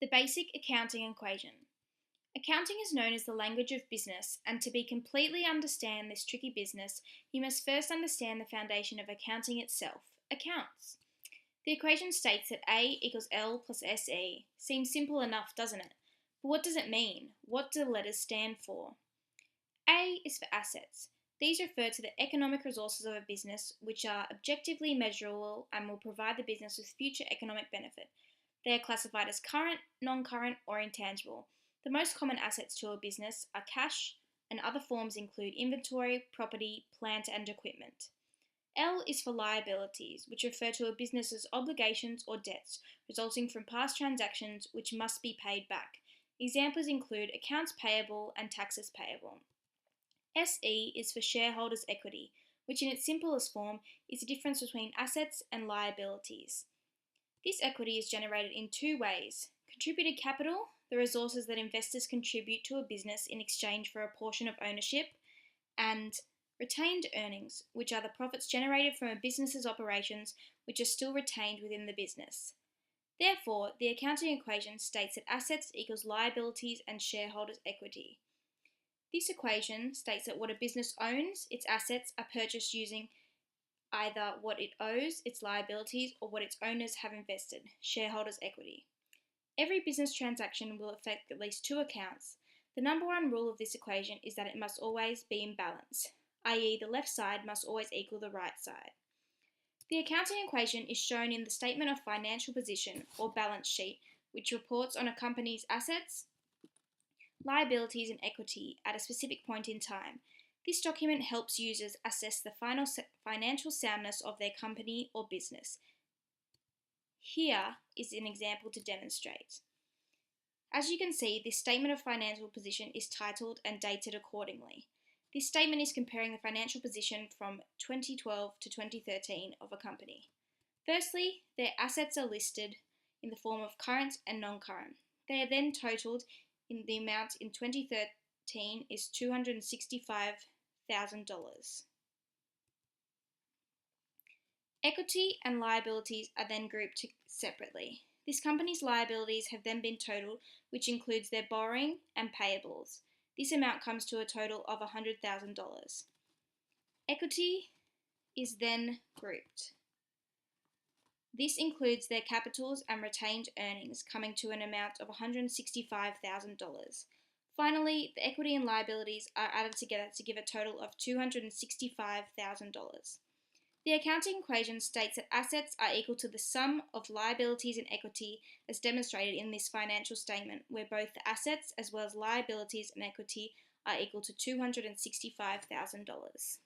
The basic accounting equation. Accounting is known as the language of business, and to be completely understand this tricky business, you must first understand the foundation of accounting itself, accounts. The equation states that A equals L plus SE. Seems simple enough, doesn't it? But what does it mean? What do the letters stand for? A is for assets. These refer to the economic resources of a business which are objectively measurable and will provide the business with future economic benefit. They are classified as current, non-current, or intangible. The most common assets to a business are cash, and other forms include inventory, property, plant, and equipment. L is for liabilities, which refer to a business's obligations or debts resulting from past transactions which must be paid back. Examples include accounts payable and taxes payable. SE is for shareholders' equity, which in its simplest form is the difference between assets and liabilities. This equity is generated in two ways: contributed capital, the resources that investors contribute to a business in exchange for a portion of ownership, and retained earnings, which are the profits generated from a business's operations which are still retained within the business. Therefore, the accounting equation states that assets equals liabilities and shareholders' equity. This equation states that what a business owns, its assets, are purchased using either what it owes, its liabilities, or what its owners have invested, shareholders' equity. Every business transaction will affect at least two accounts. The number one rule of this equation is that it must always be in balance, i.e. the left side must always equal the right side. The accounting equation is shown in the Statement of Financial Position, or balance sheet, which reports on a company's assets, liabilities, and equity at a specific point in time. This document helps users assess the financial soundness of their company or business. Here is an example to demonstrate. As you can see, this statement of financial position is titled and dated accordingly. This statement is comparing the financial position from 2012 to 2013 of a company. Firstly, their assets are listed in the form of current and non-current. They are then totaled in the amount in 2013 is $265,000. Equity and liabilities are then grouped separately. This company's liabilities have then been totaled, which includes their borrowing and payables. This amount comes to a total of $100,000. Equity is then grouped. This includes their capitals and retained earnings, coming to an amount of $165,000. Finally, the equity and liabilities are added together to give a total of $265,000. The accounting equation states that assets are equal to the sum of liabilities and equity as demonstrated in this financial statement, where both the assets as well as liabilities and equity are equal to $265,000.